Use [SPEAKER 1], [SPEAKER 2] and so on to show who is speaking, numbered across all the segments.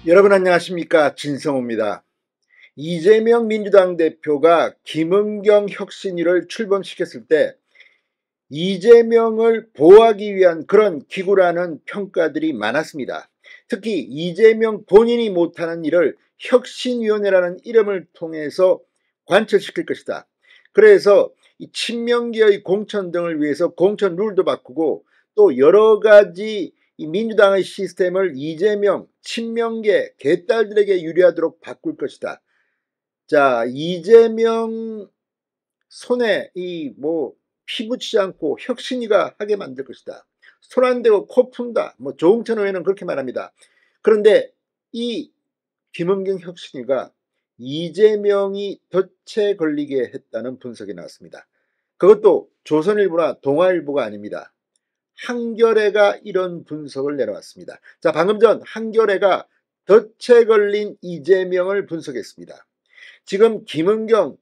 [SPEAKER 1] 여러분 안녕하십니까, 진성호입니다. 이재명 민주당 대표가 김은경 혁신위를 출범시켰을 때 이재명을 보호하기 위한 그런 기구라는 평가들이 많았습니다. 특히 이재명 본인이 못하는 일을 혁신위원회라는 이름을 통해서 관철시킬 것이다. 그래서 이 친명계의 공천 등을 위해서 공천 룰도 바꾸고 또 여러 가지 이 민주당의 시스템을 이재명 친명계 개딸들에게 유리하도록 바꿀 것이다. 자, 이재명 손에 피 묻히지 않고 혁신위가 하게 만들 것이다. 손 안 대고 코 푼다. 조응천 의원은 그렇게 말합니다. 그런데 이 김은경 혁신위가 이재명이 덫에 걸리게 했다는 분석이 나왔습니다. 그것도 조선일보나 동아일보가 아닙니다. 한겨레가 이런 분석을 내놓았습니다. 자, 방금 전 한겨레가 덫에 걸린 이재명을 분석했습니다. 지금 김은경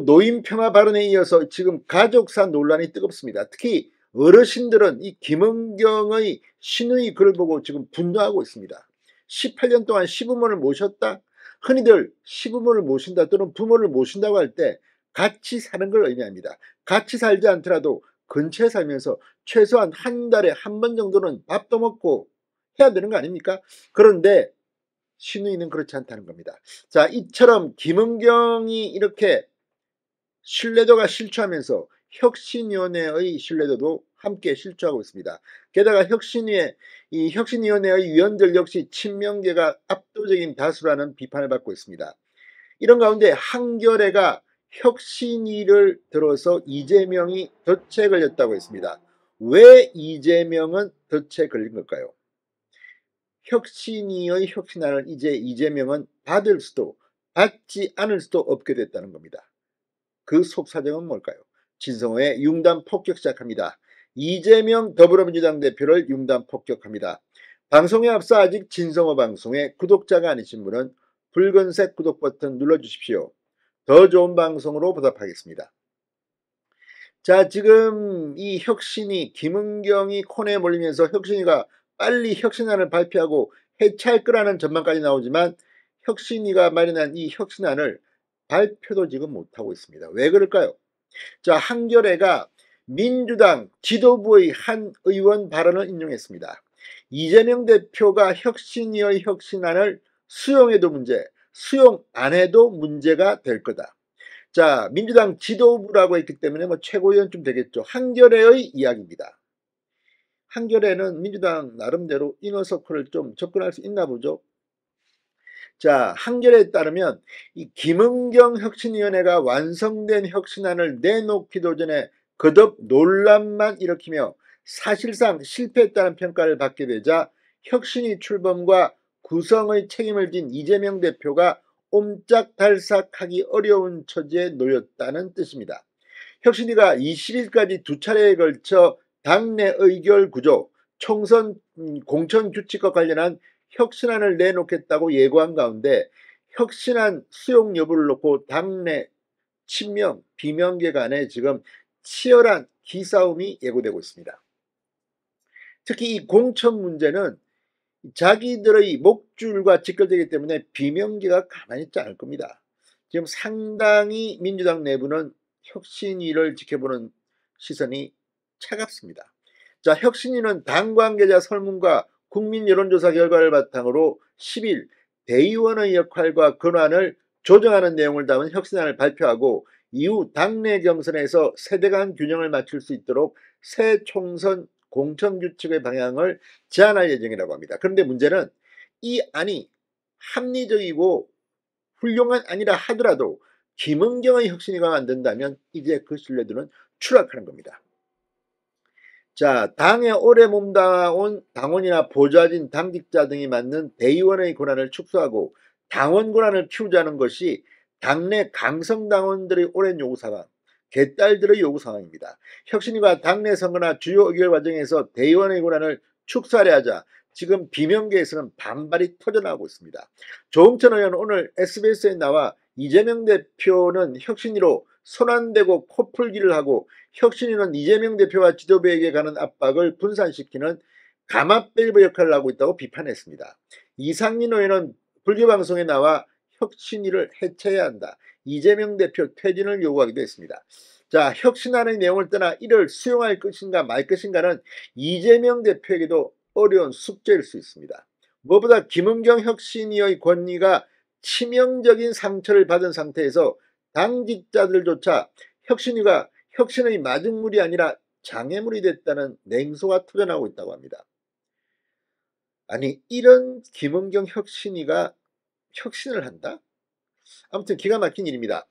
[SPEAKER 1] 노인 폄하 발언에 이어서 지금 가족사 논란이 뜨겁습니다. 특히 어르신들은 이 김은경의 신의 글을 보고 지금 분노하고 있습니다. 18년 동안 시부모를 모셨다. 흔히들 시부모를 모신다 또는 부모를 모신다고 할 때 같이 사는 걸 의미합니다. 같이 살지 않더라도 근처에 살면서 최소한 한 달에 한 번 정도는 밥도 먹고 해야 되는 거 아닙니까? 그런데 신의는 그렇지 않다는 겁니다. 자, 이처럼 김은경이 이렇게 신뢰도가 실추하면서 혁신위원회의 신뢰도도 함께 실추하고 있습니다. 게다가 이 혁신위원회의 위원들 역시 친명계가 압도적인 다수라는 비판을 받고 있습니다. 이런 가운데 한겨레가 혁신위를 들어서 이재명이 덫에 걸렸다고 했습니다. 왜 이재명은 덫에 걸린 걸까요? 혁신위의 혁신안을 이제 이재명은 받을 수도 받지 않을 수도 없게 됐다는 겁니다. 그 속사정은 뭘까요? 진성호의 융단 폭격 시작합니다. 이재명 더불어민주당 대표를 융단 폭격합니다. 방송에 앞서 아직 진성호 방송의 구독자가 아니신 분은 붉은색 구독 버튼 눌러주십시오. 더 좋은 방송으로 보답하겠습니다. 자, 지금 이 혁신이 김은경이 코너에 몰리면서 혁신이가 빨리 혁신안을 발표하고 해체할 거라는 전망까지 나오지만 혁신이가 마련한 이 혁신안을 발표도 지금 못하고 있습니다. 왜 그럴까요? 자, 한겨레가 민주당 지도부의 한 의원 발언을 인용했습니다. 이재명 대표가 혁신위의 혁신안을 수용해도 문제, 수용 안 해도 문제가 될 거다. 자, 민주당 지도부라고 했기 때문에 최고위원쯤 되겠죠. 한겨레의 이야기입니다. 한겨레는 민주당 나름대로 이너서클을 좀 접근할 수 있나 보죠. 자, 한겨레에 따르면 이 김은경 혁신위원회가 완성된 혁신안을 내놓기도 전에 거듭 논란만 일으키며 사실상 실패했다는 평가를 받게 되자 혁신위 출범과 구성의 책임을 진 이재명 대표가 옴짝달싹하기 어려운 처지에 놓였다는 뜻입니다. 혁신위가 20일까지 두 차례에 걸쳐 당내 의결 구조, 총선 공천 규칙과 관련한 혁신안을 내놓겠다고 예고한 가운데 혁신안 수용 여부를 놓고 당내 친명, 비명계 간에 지금 치열한 기싸움이 예고되고 있습니다. 특히 이 공천 문제는 자기들의 목줄과 직결되기 때문에 비명계가 가만히 있지 않을 겁니다. 지금 상당히 민주당 내부는 혁신위를 지켜보는 시선이 차갑습니다. 자, 혁신위는 당 관계자 설문과 국민 여론조사 결과를 바탕으로 10일 대의원의 역할과 권한을 조정하는 내용을 담은 혁신안을 발표하고 이후 당내 경선에서 세대 간 균형을 맞출 수 있도록 새 총선 공천규칙의 방향을 제안할 예정이라고 합니다. 그런데 문제는 이 안이 합리적이고 훌륭한 안이라 하더라도 김은경의 혁신위가 만든다면 이제 그 신뢰도는 추락하는 겁니다. 자, 당에 오래 몸담아온 당원이나 보좌진, 당직자 등이 맡는 대의원의 권한을 축소하고 당원 권한을 키우자는 것이 당내 강성당원들의 오랜 요구사항, 개딸들의 요구사항입니다. 혁신위가 당내 선거나 주요 의결 과정에서 대의원의 권한을 축소하려 하자 지금 비명계에서는 반발이 터져나오고 있습니다. 조응천 의원은 오늘 SBS에 나와 이재명 대표는 혁신위로 손 안 대고 코풀기를 하고 혁신위는 이재명 대표와 지도부에게 가는 압박을 분산시키는 가마밸브 역할을 하고 있다고 비판했습니다. 이상민 의원은 불교방송에 나와 혁신위를 해체해야 한다. 이재명 대표 퇴진을 요구하기도 했습니다. 자, 혁신안의 내용을 떠나 이를 수용할 것인가 말 것인가는 이재명 대표에게도 어려운 숙제일 수 있습니다. 무엇보다 김은경 혁신위의 권위가 치명적인 상처를 받은 상태에서 당직자들조차 혁신위가 혁신의 마중물이 아니라 장애물이 됐다는 냉소가 터져나오고 있다고 합니다. 아니, 이런 김은경 혁신위가 혁신을 한다? 아무튼 기가 막힌 일입니다.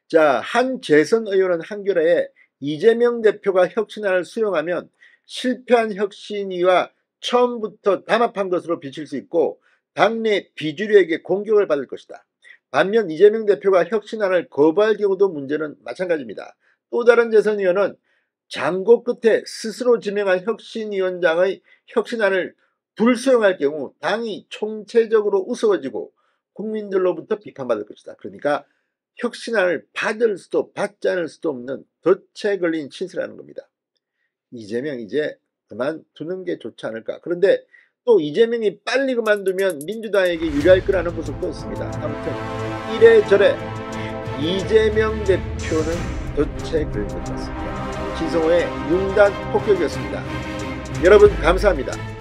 [SPEAKER 1] 자, 한재선 의원은 한겨레에 이재명 대표가 혁신안을 수용하면 실패한 혁신위와 처음부터 담합한 것으로 비칠 수 있고 당내 비주류에게 공격을 받을 것이다. 반면 이재명 대표가 혁신안을 거부할 경우도 문제는 마찬가지입니다. 또 다른 재선 의원은 장고 끝에 스스로 지명한 혁신위원장의 혁신안을 불수용할 경우 당이 총체적으로 우스워지고 국민들로부터 비판받을 것이다. 그러니까 혁신안을 받을 수도 받지 않을 수도 없는 덫에 걸린 신세라는 겁니다. 이재명 이제 그만두는 게 좋지 않을까. 그런데 또 이재명이 빨리 그만두면 민주당에게 유리할 거라는 분석도 있습니다. 아무튼 이래저래 이재명 대표는 덫에 걸린 것 같습니다. 신성호의 융단 폭격이었습니다. 여러분 감사합니다.